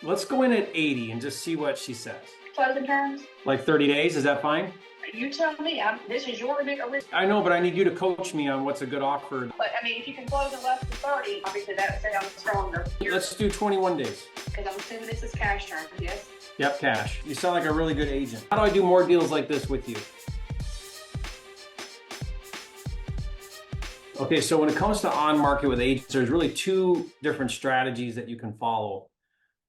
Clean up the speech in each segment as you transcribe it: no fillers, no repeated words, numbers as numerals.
Let's go in at 80 and just see what she says. Closing terms? Like 30 days, is that fine? You tell me. This is your original. I know, but I need you to coach me on what's a good offer. But I mean, if you can close in less than 30, obviously that sounds stronger. Let's do 21 days. Because I'm assuming this is cash terms, yes? Yep, cash. You sound like a really good agent. How do I do more deals like this with you? Okay, so when it comes to on market with agents, there's really two different strategies that you can follow.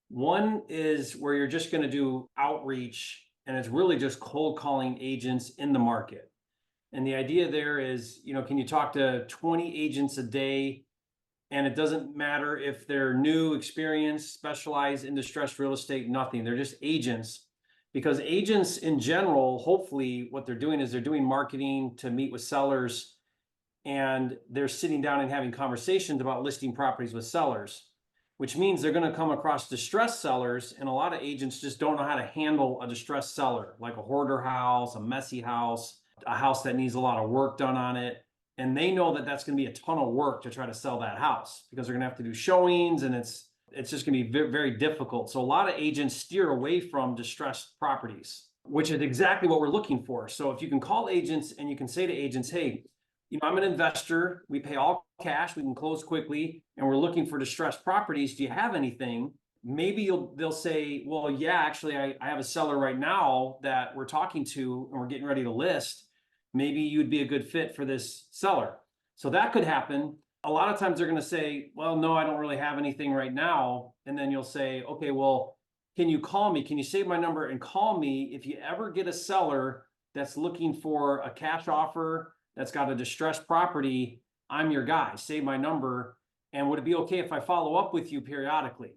One is where you're just going to do outreach, and it's really just cold calling agents in the market. And the idea there is, can you talk to 20 agents a day? And it doesn't matter if they're new, experienced, specialized in distressed real estate, nothing. They're just agents. Because agents in general, hopefully what they're doing is they're doing marketing to meet with sellers, and they're sitting down and having conversations about listing properties with sellers, which means they're going to come across distressed sellers. And a lot of agents just don't know how to handle a distressed seller, like a hoarder house, a messy house, a house that needs a lot of work done on it. And they know that that's going to be a ton of work to try to sell that house, because they're going to have to do showings, and it's just going to be very, very difficult. So a lot of agents steer away from distressed properties, which is exactly what we're looking for. So if you can call agents and you can say to agents, hey, I'm an investor, we pay all cash, we can close quickly, and we're looking for distressed properties. Do you have anything? Maybe they'll say, well, yeah, actually, I have a seller right now that we're talking to and we're getting ready to list. Maybe you'd be a good fit for this seller. So that could happen. A lot of times they're going to say, well, no, I don't really have anything right now. And then you'll say, okay, well, can you call me? Can you save my number and call me if you ever get a seller that's looking for a cash offer, that's got a distressed property? I'm your guy. Save my number. And would it be okay if I follow up with you periodically?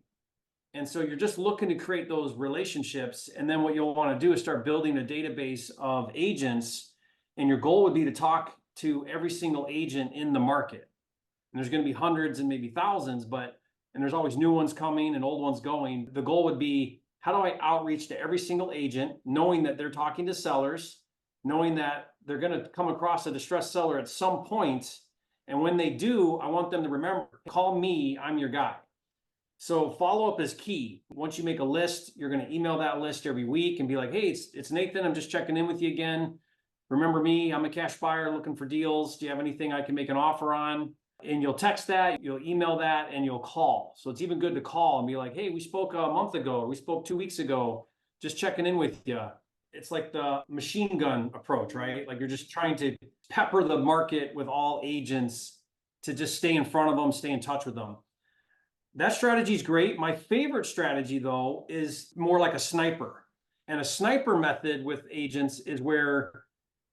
And so you're just looking to create those relationships. And then what you'll want to do is start building a database of agents. And your goal would be to talk to every single agent in the market. And there's going to be hundreds and maybe thousands, and there's always new ones coming and old ones going. The goal would be, how do I outreach to every single agent, knowing that they're talking to sellers, knowing that they're going to come across a distressed seller at some point. And when they do, I want them to remember, call me, I'm your guy. So follow-up is key. Once you make a list, you're going to email that list every week and be like, hey, it's Nathan. I'm just checking in with you again. Remember me, I'm a cash buyer looking for deals. Do you have anything I can make an offer on? And you'll text that, you'll email that, and you'll call. So it's even good to call and be like, hey, we spoke a month ago, or we spoke 2 weeks ago, just checking in with you. It's like the machine gun approach, right? Like you're just trying to pepper the market with all agents to just stay in front of them, stay in touch with them. That strategy is great. My favorite strategy, though, is more like a sniper. And a sniper method with agents is where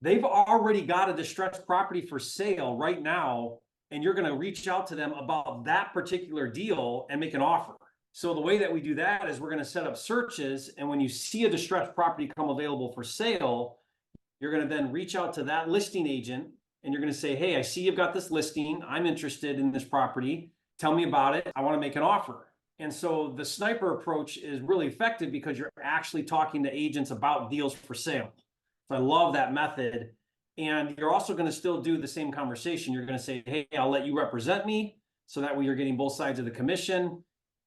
they've already got a distressed property for sale right now, and you're going to reach out to them about that particular deal and make an offer. So the way that we do that is we're going to set up searches, and when you see a distressed property come available for sale, you're going to then reach out to that listing agent, and you're going to say, hey, I see you've got this listing. I'm interested in this property. Tell me about it. I want to make an offer. And so the sniper approach is really effective because you're actually talking to agents about deals for sale. So I love that method. And you're also going to still do the same conversation. You're going to say, hey, I'll let you represent me. So that way you're getting both sides of the commission.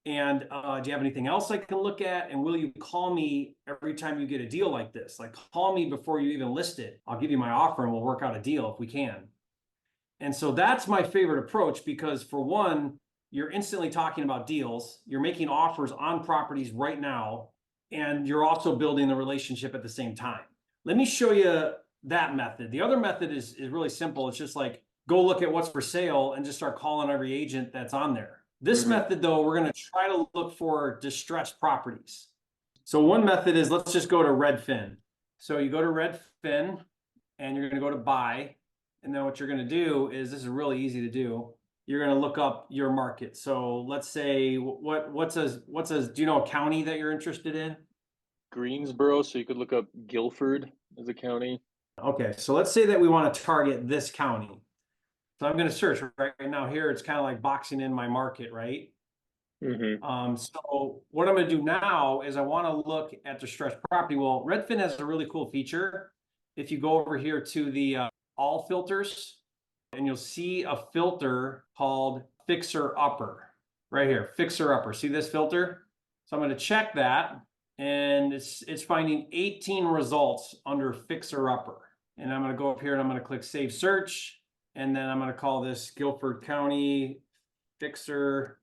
And do you have anything else I can look at? And will you call me every time you get a deal like this? Like, call me before you even list it. I'll give you my offer and we'll work out a deal if we can. And so that's my favorite approach, because for one, you're instantly talking about deals. You're making offers on properties right now. And you're also building the relationship at the same time. Let me show you that method. The other method is really simple. It's just like, go look at what's for sale and just start calling every agent that's on there. This method, though, we're going to try to look for distressed properties. So one method is, let's just go to Redfin. So you go to Redfin and you're going to go to buy. And then what you're going to do is, this is really easy to do. You're going to look up your market. So let's say, do you know a county that you're interested in? Greensboro, so you could look up Guilford as a county. Okay, so let's say that we want to target this county. So I'm going to search right now here. It's kind of like boxing in my market, right? So what I'm going to do now is I want to look at distressed property. Well, Redfin has a really cool feature. If you go over here to the all filters, and you'll see a filter called Fixer Upper right here, Fixer Upper. See this filter? So I'm going to check that, and it's finding 18 results under fixer upper. And I'm going to go up here and I'm going to click save search, and then I'm going to call this Guilford County fixer,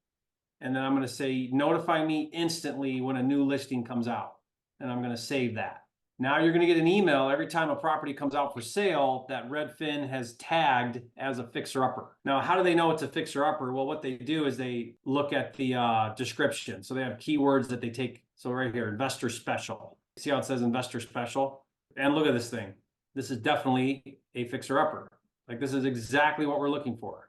and then I'm going to say notify me instantly when a new listing comes out, and I'm going to save that. Now you're going to get an email every time a property comes out for sale that Redfin has tagged as a fixer-upper. Now, how do they know it's a fixer-upper? Well, what they do is they look at the description. So they have keywords that they take. So right here, investor special. See how it says investor special? And look at this thing. This is definitely a fixer-upper. Like, this is exactly what we're looking for.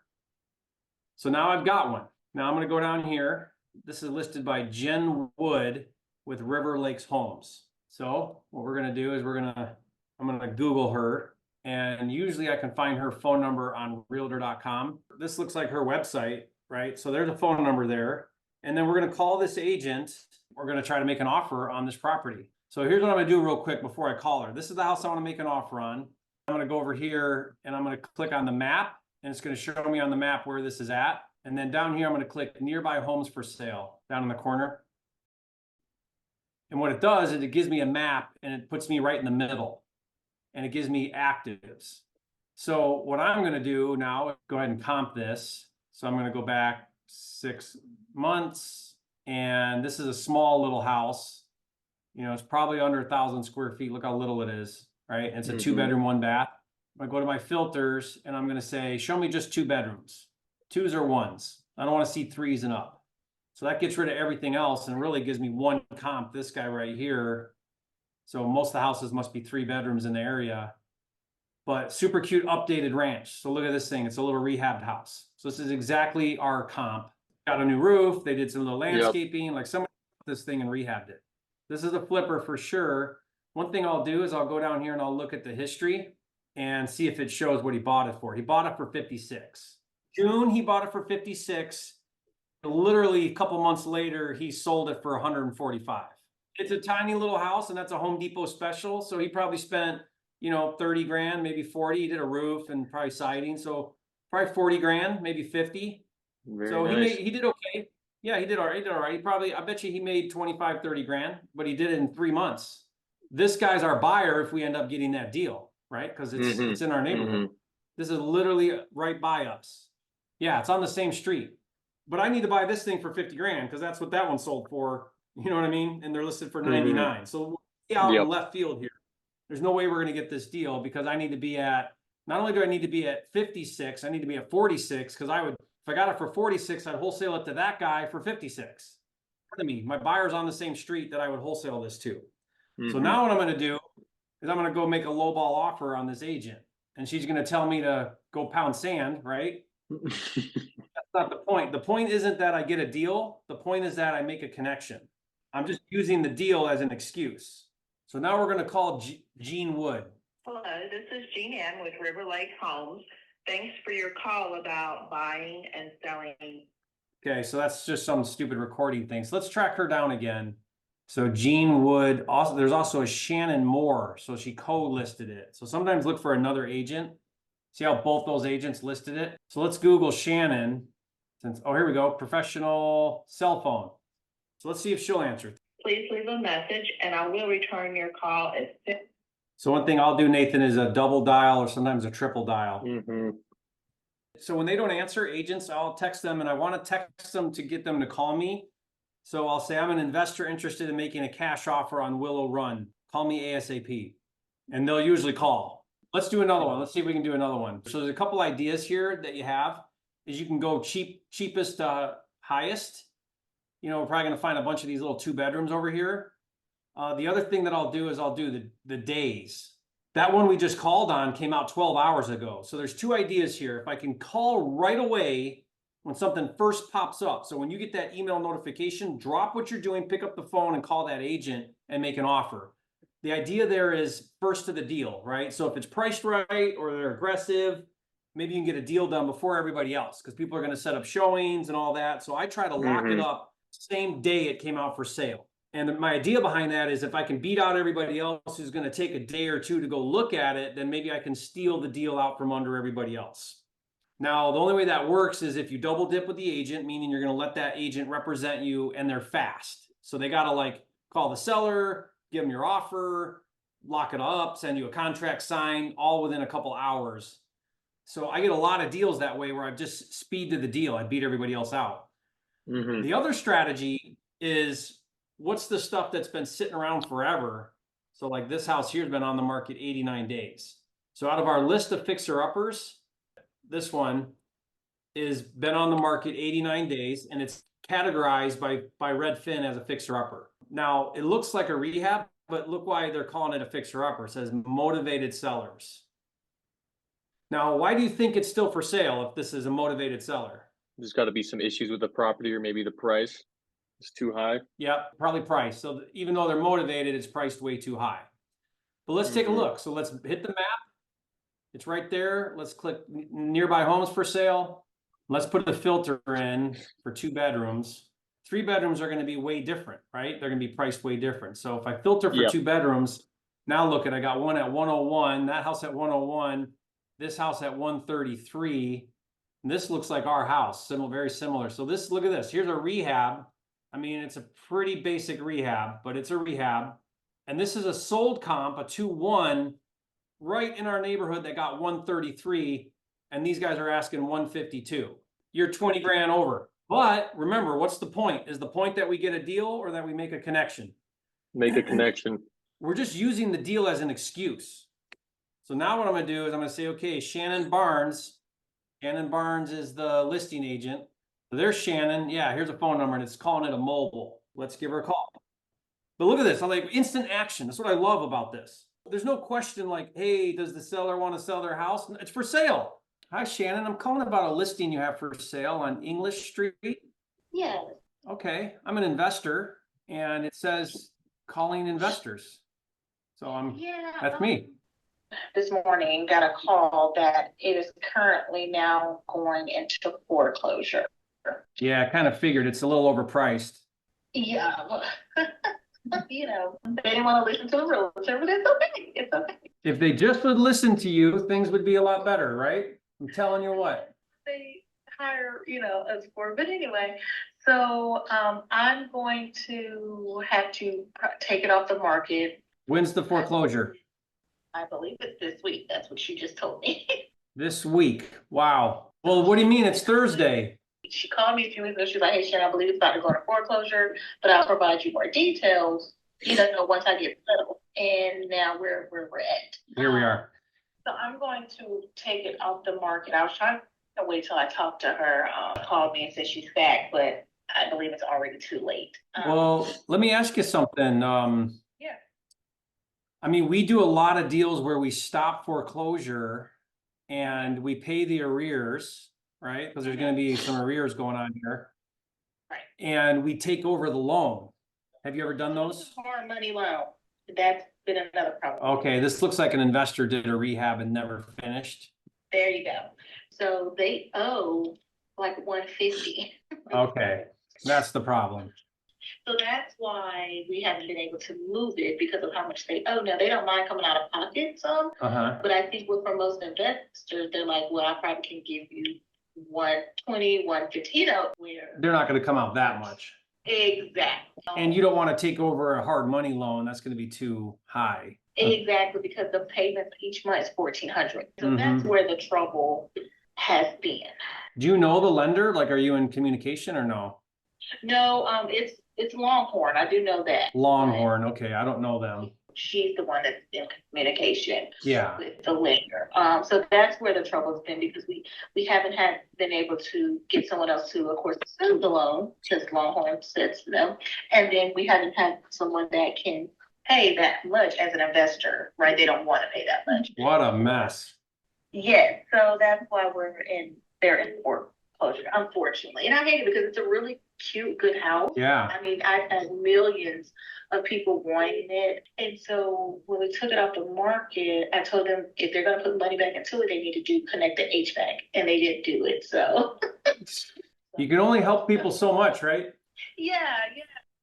So now I've got one. Now I'm going to go down here. This is listed by Jen Wood with River Lakes Homes. So what we're going to do is I'm going to Google her, and usually I can find her phone number on realtor.com. This looks like her website, right? So there's a phone number there. And then we're going to call this agent. We're going to try to make an offer on this property. So here's what I'm going to do real quick before I call her. This is the house I want to make an offer on. I'm going to go over here and I'm going to click on the map, and it's going to show me on the map where this is at. And then down here, I'm going to click nearby homes for sale down in the corner. And what it does is it gives me a map, and it puts me right in the middle, and it gives me actives. So what I'm going to do now, go ahead and comp this. So I'm going to go back 6 months, and this is a small little house. You know, it's probably under 1,000 square feet. Look how little it is, right? And it's a 2-bedroom, 1-bath. I'm going to go to my filters, and I'm going to say, show me just 2 bedrooms, 2s or 1s. I don't want to see 3s and up. So that gets rid of everything else and really gives me one comp, this guy right here. So most of the houses must be 3 bedrooms in the area, but super cute updated ranch. So look at this thing. It's a little rehabbed house. So this is exactly our comp. Got a new roof. They did some little landscaping, like somebody put this thing and rehabbed it. This is a flipper for sure. One thing I'll do is I'll go down here and I'll look at the history and see if it shows what he bought it for. He bought it for 56. June, he bought it for 56. Literally a couple months later, he sold it for 145. It's a tiny little house, and that's a Home Depot special. So he probably spent, you know, 30 grand, maybe 40. He did a roof and probably siding. So probably 40 grand, maybe 50. Very so nice. he did okay. Yeah, he did all right. He did all right. He probably, I bet you he made 25, 30 grand, but he did it in 3 months. This guy's our buyer if we end up getting that deal, right? Because it's in our neighborhood. This is literally right by us. Yeah, it's on the same street. But I need to buy this thing for 50 grand because that's what that one sold for. You know what I mean? And they're listed for 99. So we'll see out in left field here. There's no way we're going to get this deal because I need to be at, not only do I need to be at 56, I need to be at 46 because if I got it for 46, I'd wholesale it to that guy for 56. My buyer's on the same street that I would wholesale this to. So now what I'm going to do is I'm going to go make a lowball offer on this agent. And she's going to tell me to go pound sand, right? That's not the point. The point isn't that I get a deal. The point is that I make a connection. I'm just using the deal as an excuse. So now we're going to call Jean Wood. Hello, this is Jean Ann with River Lake Homes. Thanks for your call about buying and selling. Okay, so that's just some stupid recording thing. So let's track her down again. So Jean Wood, also there's also a Shannon Moore. So she co-listed it. So sometimes look for another agent. See how both those agents listed it? So let's Google Shannon. Oh, here we go. Professional cell phone. So let's see if she'll answer. Please leave a message and I will return your call as soon. So one thing I'll do, Nathan, is a double dial or sometimes a triple dial. So when they don't answer agents, I'll text them, and I want to text them to get them to call me. So I'll say, I'm an investor interested in making a cash offer on Willow Run. Call me ASAP. And they'll usually call. Let's do another one. Let's see if we can do another one. So there's a couple ideas here that you have. Is you can go cheapest to highest. You know, we're probably going to find a bunch of these little 2 bedrooms over here. The other thing that I'll do is I'll do the days. That one we just called on came out 12 hours ago. So there's 2 ideas here. If I can call right away when something first pops up. So when you get that email notification, drop what you're doing, pick up the phone and call that agent and make an offer. The idea there is first to the deal, right? So if it's priced right or they're aggressive, maybe you can get a deal done before everybody else because people are going to set up showings and all that. So I try to lock it up same day it came out for sale. And my idea behind that is if I can beat out everybody else who's going to take a day or 2 to go look at it, then maybe I can steal the deal out from under everybody else. Now, the only way that works is if you double dip with the agent, meaning you're going to let that agent represent you and they're fast. So they got to like call the seller, give them your offer, lock it up, send you a contract signed, all within a couple hours. So I get a lot of deals that way where I've just speed to the deal. I beat everybody else out. Mm-hmm. The other strategy is what's the stuff that's been sitting around forever. So like this house here has been on the market 89 days. So out of our list of fixer uppers, this one is been on the market 89 days and it's categorized by Redfin as a fixer upper. Now it looks like a rehab, but look why they're calling it a fixer upper. It says motivated sellers. Now, why do you think it's still for sale if this is a motivated seller? There's got to be some issues with the property or maybe the price is too high. Yep, probably price. So even though they're motivated, it's priced way too high. But let's take a look. So let's hit the map. It's right there. Let's click nearby homes for sale. Let's put the filter in for 2 bedrooms. 3 bedrooms are going to be way different, right? They're going to be priced way different. So if I filter for 2 bedrooms, now look at, I got one at 101, that house at 101, this house at 133. And this looks like our house, very similar. So this, look at this. Here's a rehab. I mean, it's a pretty basic rehab, but it's a rehab. And this is a sold comp, a 2-1, right in our neighborhood that got 133. And these guys are asking 152. You're 20 grand over. But remember, what's the point? Is the point that we get a deal or that we make a connection? Make a connection. We're just using the deal as an excuse. So now what I'm going to do is I'm going to say, okay, Shannon Barnes is the listing agent. So there's Shannon. Yeah, here's a phone number and it's calling it a mobile. Let's give her a call. But look at this. I'm like instant action. That's what I love about this. There's no question like, hey, does the seller want to sell their house? It's for sale. Hi, Shannon. I'm calling about a listing you have for sale on English Street. Yes. Okay. I'm an investor and it says calling investors. So that's me. This morning got a call that it is currently now going into foreclosure. Yeah, I kind of figured it's a little overpriced. Yeah. You know, they didn't want to listen to the realtor, but it's okay. It's okay. If they just would listen to you, things would be a lot better, right? I'm telling you what. They hire, us for, but anyway, so I'm going to have to take it off the market. When's the foreclosure? I believe it's this week. That's what she just told me. This week. Wow. Well, what do you mean? It's Thursday. She called me a few weeks ago. She's like, hey, Sharon, I believe it's about to go into foreclosure, but I'll provide you more details, once I get settled. And now we're at. Here we are. So I'm going to take it off the market. I was trying to wait till I talked to her, called me and said she's back, but I believe it's already too late. Well, let me ask you something. Yeah. I mean, we do a lot of deals where we stop foreclosure and we pay the arrears, right? Because there's going to be some arrears going on here. Right. And we take over the loan. Have you ever done those? Hard money loan. That's been another problem. Okay, this looks like an investor did a rehab and never finished. There you go. So they owe like 150. Okay, that's the problem. So that's why we haven't been able to move it because of how much they owe. Now they don't mind coming out of pocket some, but I think for most investors, they're like, well, I probably can give you 120, 150, where they're not going to come out that much. Exactly. And you don't want to take over a hard money loan. That's going to be too high. Exactly, because the payments each month is $1,400. So that's where the trouble has been. Do you know the lender? Like, are you in communication or no? No, it's Longhorn. I do know that. Longhorn. Okay, I don't know them. She's the one that's in communication with the lender. So that's where the trouble's been because we haven't been able to get someone else to, of course, assume the loan because Longhorn says to them. And then we haven't had someone that can pay that much as an investor, right? They don't want to pay that much. What a mess. Yes. So that's why they're in foreclosure, unfortunately. And I hate it because it's a really cute, good house. Yeah. I mean, I've had millions of people wanting it. And so when we took it off the market, I told them if they're going to put money back into it, they need to connect the HVAC. And they didn't do it. So you can only help people so much, right? Yeah.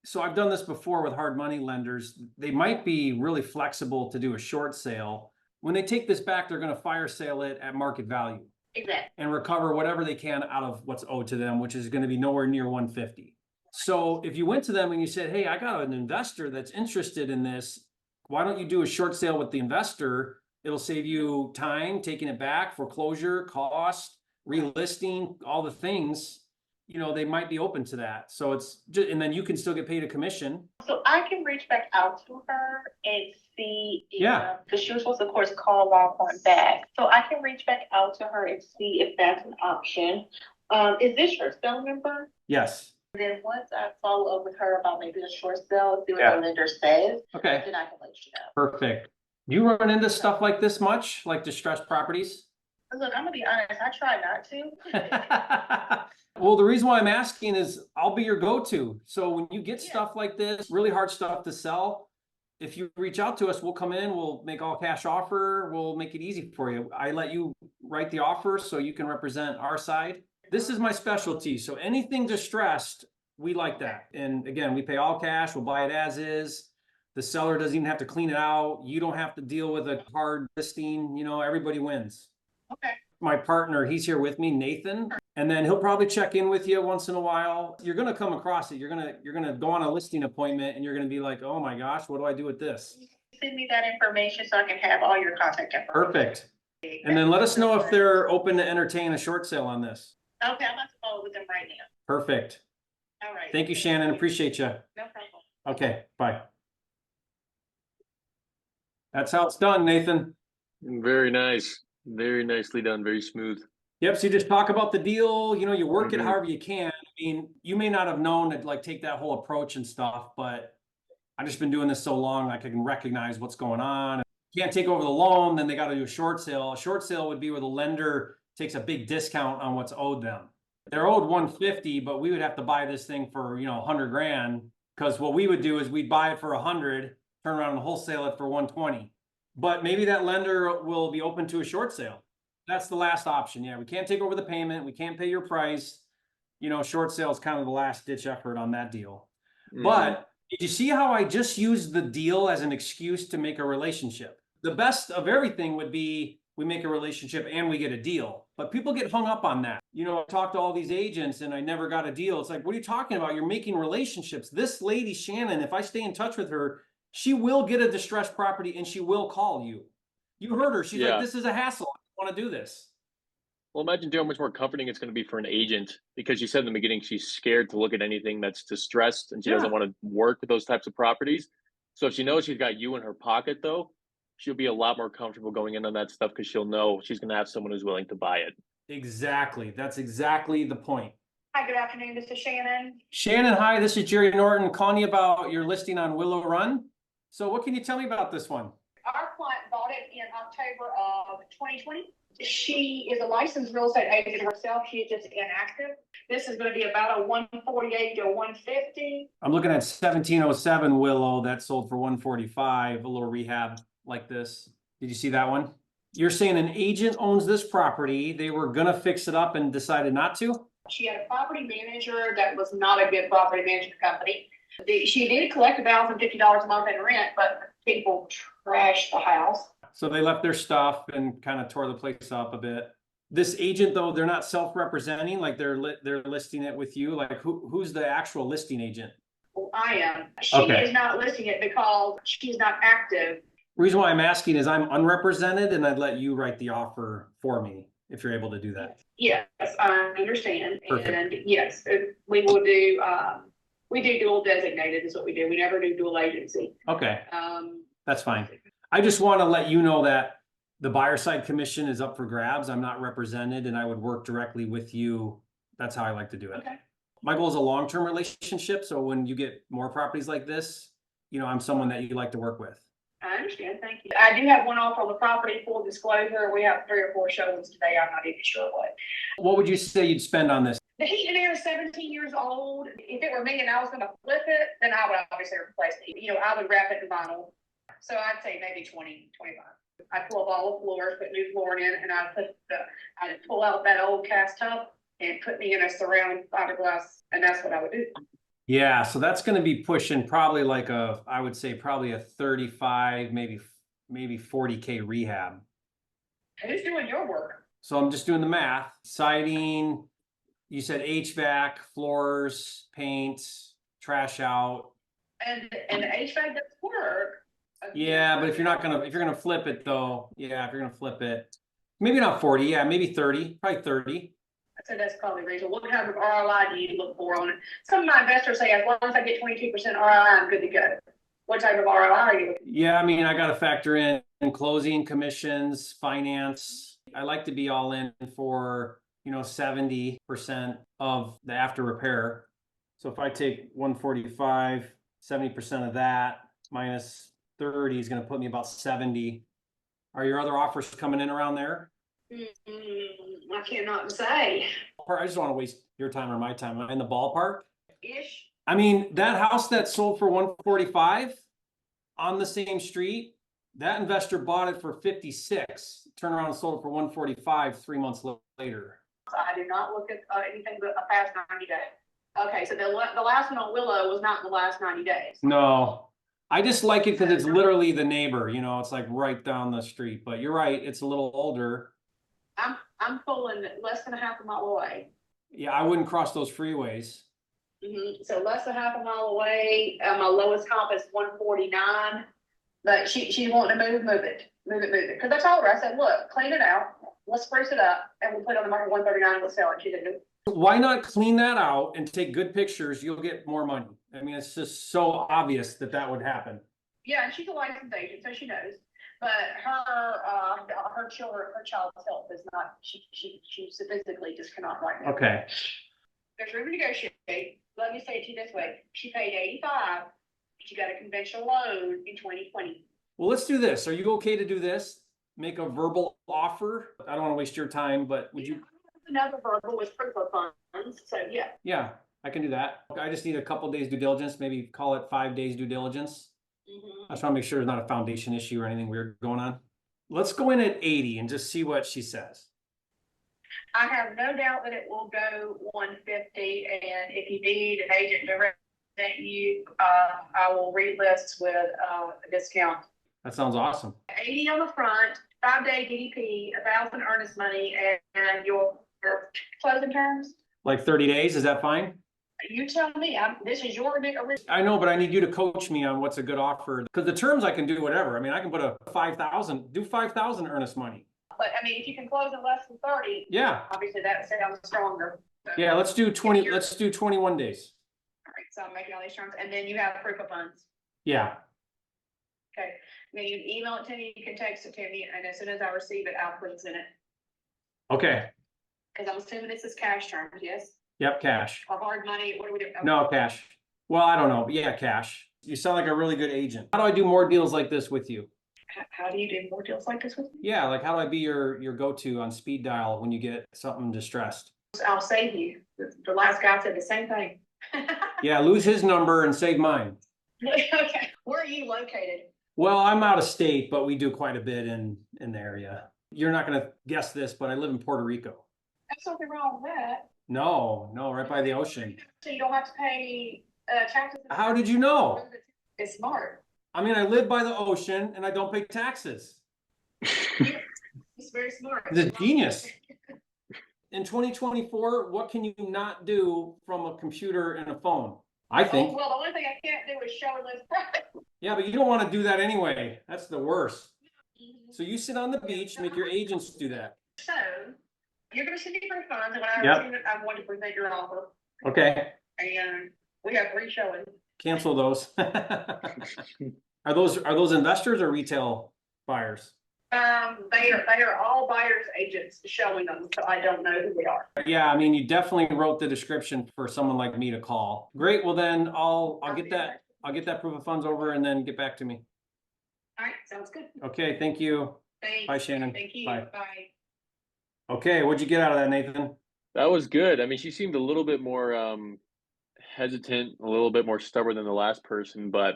So I've done this before with hard money lenders. They might be really flexible to do a short sale. When they take this back, they're going to fire sale it at market value. Exactly. And recover whatever they can out of what's owed to them, which is going to be nowhere near 150. So if you went to them and you said, hey, I got an investor that's interested in this, why don't you do a short sale with the investor? It'll save you time, taking it back, foreclosure, cost, relisting, all the things. You know, they might be open to that. So it's just, and then you can still get paid a commission. So I can reach back out to her and see if, Yeah. because she was supposed to, of course, call Longhorn back. So I can reach back out to her and see if that's an option. Is this your cell number? Yes. Then once I follow up with her about maybe a short sale, see what Yeah. the lender says, Okay. then I can let you know. Perfect. Do you run into stuff like this much, like distressed properties? Look, I'm gonna be honest, I try not to. Well, the reason why I'm asking is I'll be your go-to. So when you get stuff like this, really hard stuff to sell, if you reach out to us, we'll come in, we'll make all cash offer, we'll make it easy for you. I let you write the offer so you can represent our side. This is my specialty. So anything distressed, we like that. And again, we pay all cash, we'll buy it as is. The seller doesn't even have to clean it out. You don't have to deal with a hard listing, you know, everybody wins. Okay. My partner, he's here with me, Nathan, and then he'll probably check in with you once in a while. You're going to come across it. You're going to go on a listing appointment and you're going to be like, oh my gosh, what do I do with this? Send me that information so I can have all your contact information. Perfect. And then let us know if they're open to entertain a short sale on this. Okay, I'm about to follow with them right now. Perfect. All right. Thank you, Shannon. Appreciate you. No problem. Okay, bye. That's how it's done, Nathan. Very nice. Very nicely done. Very smooth. Yep. So you just talk about the deal, you know, you work it however you can. I mean, you may not have known to like take that whole approach and stuff, but I've just been doing this so long, like I can recognize what's going on. You can't take over the loan, then they got to do a short sale. A short sale would be where the lender takes a big discount on what's owed them. They're owed 150, but we would have to buy this thing for, you know, 100 grand. Because what we would do is we'd buy it for 100, turn around and wholesale it for 120. But maybe that lender will be open to a short sale. That's the last option. Yeah, we can't take over the payment. We can't pay your price. You know, short sale is kind of the last ditch effort on that deal. But did you see how I just used the deal as an excuse to make a relationship? The best of everything would be we make a relationship and we get a deal. But people get hung up on that. You know, I talked to all these agents and I never got a deal. It's like, what are you talking about? You're making relationships. This lady, Shannon, if I stay in touch with her, she will get a distressed property and she will call you. You heard her. She's like, this is a hassle. I don't want to do this. Well, imagine how much more comforting it's going to be for an agent, because you said in the beginning she's scared to look at anything that's distressed and she doesn't want to work with those types of properties. So if she knows she's got you in her pocket, though, she'll be a lot more comfortable going in on that stuff because she'll know she's going to have someone who's willing to buy it. Exactly. That's exactly the point. Hi, good afternoon. This is Shannon. Shannon, hi. This is Jerry Norton calling you about your listing on Willow Run. So what can you tell me about this one? Our client bought it in October of 2020. She is a licensed real estate agent herself. She is just inactive. This is going to be about a 148 to 150. I'm looking at 1707 Willow that sold for 145, a little rehab like this. Did you see that one? You're saying an agent owns this property. They were going to fix it up and decided not to? She had a property manager that was not a good property management company. She did collect $1,050 a month in rent, but people trashed the house. So they left their stuff and kind of tore the place up a bit. This agent, though, they're not self-representing, like they're listing it with you. Like who's the actual listing agent? Well, I am. She is not listing it because she's not active. Reason why I'm asking is I'm unrepresented and I'd let you write the offer for me if you're able to do that. Yes, I understand. Perfect. And yes, we will do, we do dual designated is what we do. We never do dual agency. Okay, that's fine. I just want to let you know that the buyer side commission is up for grabs. I'm not represented and I would work directly with you. That's how I like to do it. Okay. My goal is a long-term relationship. So when you get more properties like this, you know, I'm someone that you like to work with. I understand. Thank you. I do have one offer on the property, full disclosure. We have 3 or 4 showings today. I'm not even sure what. What would you say you'd spend on this? The heat and air is 17 years old. If it were me and I was going to flip it, then I would obviously replace it. You know, I would wrap it in vinyl. So I'd say maybe 20, 25. I'd pull up all the floors, put new flooring in, and I'd pull out that old cast tub and put me in a surround fiberglass, and that's what I would do. Yeah, so that's going to be pushing probably like I would say probably a 35, maybe 40K rehab. Who's doing your work? So I'm just doing the math. Siding, You said HVAC, floors, paint, trash out. And the HVAC does work. Yeah, but if you're gonna flip it though, yeah, if you're gonna flip it, maybe not 40, yeah, maybe 30, probably 30. I'd say that's probably reasonable. What type of ROI do you look for on it? Some of my investors say, as long as I get 22% ROI, I'm good to go. What type of ROI are you looking Yeah, I mean, I gotta factor in closing commissions, finance. I like to be all in for, 70% of the after repair. So if I take 145, 70% of that minus 30 is gonna put me about 70. Are your other offers coming in around there? I cannot say. I just don't want to waste your time or my time. Am I in the ballpark? Ish. I mean, that house that sold for 145 on the same street, that investor bought it for 56, turned around and sold it for 145 3 months later. I did not look at anything but a past 90 days. Okay, so the last one on Willow was not in the last 90 days. No, I just like it because it's literally the neighbor, it's like right down the street. But you're right, it's a little older. I'm pulling less than a half a mile away. Yeah, I wouldn't cross those freeways. So less than half a mile away. My lowest comp is 149. But she wanting to move it. Because I told her, I said, look, clean it out. Let's spruce it up, and we'll put it on the market 139 and we'll sell it. She didn't do it. Why not clean that out and take good pictures? You'll get more money. I mean, it's just so obvious that would happen. Yeah, and she's a licensed agent, so she knows. But her child's health is not. She physically just cannot right now. Okay. There's room to negotiate. Let me say it to you this way: she paid 85. She got a conventional loan in 2020. Well, let's do this. Are you okay to do this? Make a verbal offer. I don't want to waste your time, but would you? Another verbal with proof of funds. So yeah. Yeah, I can do that. I just need a couple days due diligence. Maybe call it 5 days due diligence. I just want to make sure there's not a foundation issue or anything weird going on. Let's go in at 80 and just see what she says. I have no doubt that it will go 150. And if you need an agent to represent you, I will relist with a discount. That sounds awesome. 80 on the front, 5-day DDP, 1,000 earnest money, and your closing terms. Like 30 days, is that fine? You tell me. This is your original. I know, but I need you to coach me on what's a good offer. Because the terms I can do whatever. I mean, I can put a 5,000, do 5,000 earnest money. But I mean, if you can close in less than 30, yeah, obviously that sounds stronger. So, yeah, let's do 20. Let's do 21 days. All right, so I'm making all these terms, and then you have proof of funds. Yeah. Okay. I mean, you can email it to me, you can text it to me, and as soon as I receive it, I'll put it in it. Okay. Because I'm assuming this is cash terms, yes? Yep, cash. Or hard money, what do we do? No, cash. Well, I don't know, but yeah, cash. You sound like a really good agent. How do I do more deals like this with you? How do you do more deals like this with me? Yeah, like how do I be your go-to on speed dial when you get something distressed? I'll save you. The last guy said the same thing. Yeah, lose his number and save mine. Okay. Where are you located? Well, I'm out of state, but we do quite a bit in the area. You're not going to guess this, but I live in Puerto Rico. There's nothing wrong with that. No, right by the ocean. So you don't have to pay taxes? How did you know? It's smart. I mean, I live by the ocean and I don't pay taxes. It's very smart. It's a genius. In 2024, what can you not do from a computer and a phone? I think. Well, the only thing I can't do is show and list profit. Yeah, but you don't want to do that anyway. That's the worst. So you sit on the beach, make your agents do that. So you're going to send me for funds, and when I receive it, I'm going to present your offer. Okay. And we have 3 showings. Cancel those. Are those investors or retail buyers? They are all buyers agents showing them, so I don't know who they are. Yeah, I mean, you definitely wrote the description for someone like me to call. Great. Well, then I'll get that. I'll get that proof of funds over and then get back to me. All right, sounds good. Okay, thank you. Thanks. Bye, Shannon. Thank you. Bye. Bye. Okay, what'd you get out of that, Nathan? That was good. I mean, she seemed a little bit more hesitant, a little bit more stubborn than the last person. But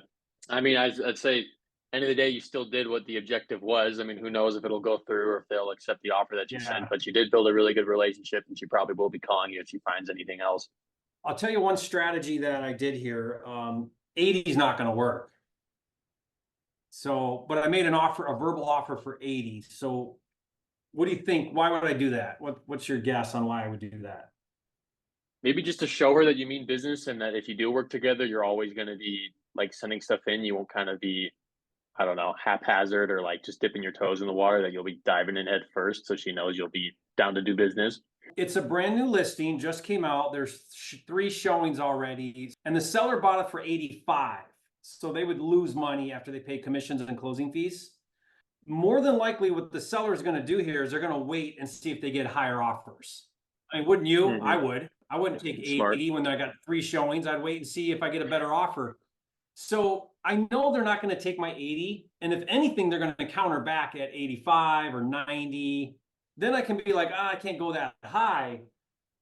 I mean, I'd say, end of the day, you still did what the objective was. I mean, who knows if it'll go through or if they'll accept the offer that you sent. But you did build a really good relationship, and she probably will be calling you if she finds anything else. I'll tell you one strategy that I did here. 80 is not going to work. So, but I made an offer, a verbal offer for 80. So what do you think? Why would I do that? What's your guess on why I would do that? Maybe just to show her that you mean business and that if you do work together, you're always going to be like sending stuff in. You won't kind of be, I don't know, haphazard or like just dipping your toes in the water, that you'll be diving in head first. So she knows you'll be down to do business. It's a brand new listing, just came out. There's 3 showings already, and the seller bought it for 85. So they would lose money after they pay commissions and closing fees. More than likely, what the seller is going to do here is they're going to wait and see if they get higher offers. I mean, wouldn't you? Mhm. I would. I wouldn't take 80 Smart. when I got 3 showings. I'd wait and see if I get a better offer. So I know they're not going to take my 80. And if anything, they're going to counter back at 85 or 90. Then I can be like, I can't go that high.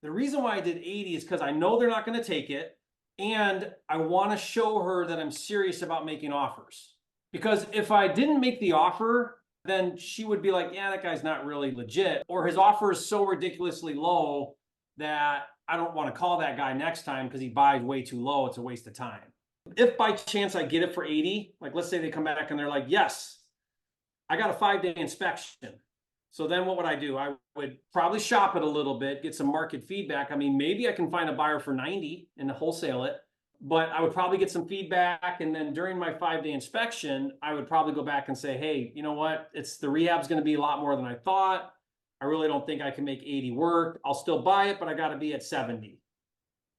The reason why I did 80 is because I know they're not going to take it. And I want to show her that I'm serious about making offers. Because if I didn't make the offer, then she would be like, yeah, that guy's not really legit. Or his offer is so ridiculously low that I don't want to call that guy next time because he buys way too low. It's a waste of time. If by chance I get it for 80, like let's say they come back and they're like, yes, I got a 5-day inspection. So then what would I do? I would probably shop it a little bit, get some market feedback. I mean, maybe I can find a buyer for 90 and wholesale it, but I would probably get some feedback. And then during my 5-day inspection, I would probably go back and say, hey, you know what? The rehab's going to be a lot more than I thought. I really don't think I can make 80 work. I'll still buy it, but I got to be at 70.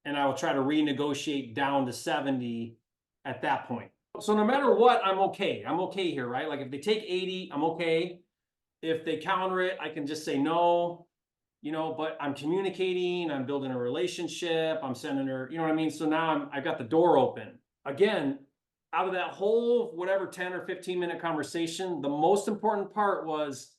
And I will try to renegotiate down to 70 at that point. So no matter what, I'm okay. I'm okay here, right? Like if they take 80, I'm okay. If they counter it, I can just say no, but I'm communicating, I'm building a relationship, I'm sending her, you know what I mean? So now I've got the door open. Again, out of that whole, whatever, 10 or 15 minute conversation, the most important part was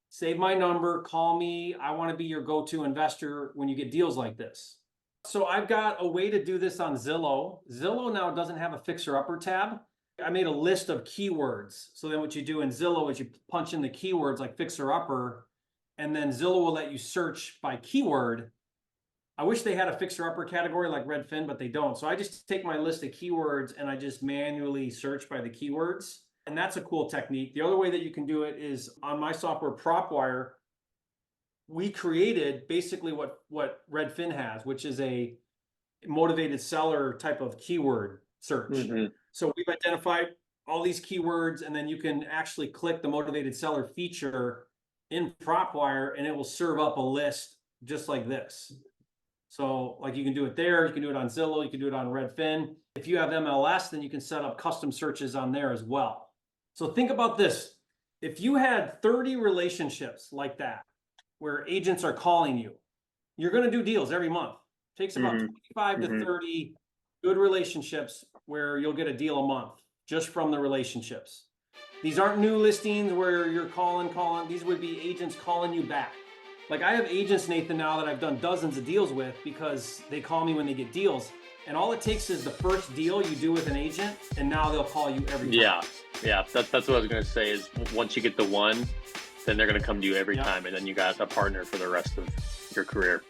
save my number, call me. I want to be your go-to investor when you get deals like this. So I've got a way to do this on Zillow. Zillow now doesn't have a fixer-upper tab. I made a list of keywords. So then what you do in Zillow is you punch in the keywords like fixer-upper, and then Zillow will let you search by keyword. I wish they had a fixer-upper category like Redfin, but they don't. So I just take my list of keywords and I just manually search by the keywords. And that's a cool technique. The other way that you can do it is on my software, PropWire. We created basically what Redfin has, which is a motivated seller type of keyword search. Mm-hmm. So we've identified all these keywords, and then you can actually click the motivated seller feature in PropWire, and it will serve up a list just like this. So like you can do it there, you can do it on Zillow, you can do it on Redfin. If you have MLS, then you can set up custom searches on there as well. So think about this. If you had 30 relationships like that, where agents are calling you, you're going to do deals every month. It takes about 25 to 30 good relationships where you'll get a deal a month just from the relationships. These aren't new listings where you're calling. These would be agents calling you back. Like I have agents, Nathan, now that I've done dozens of deals with because they call me when they get deals. And all it takes is the first deal you do with an agent, and now they'll call you every time. Yeah. That's what I was going to say is once you get the one, then they're going to come to you every time, and then you got a partner for the rest of your career.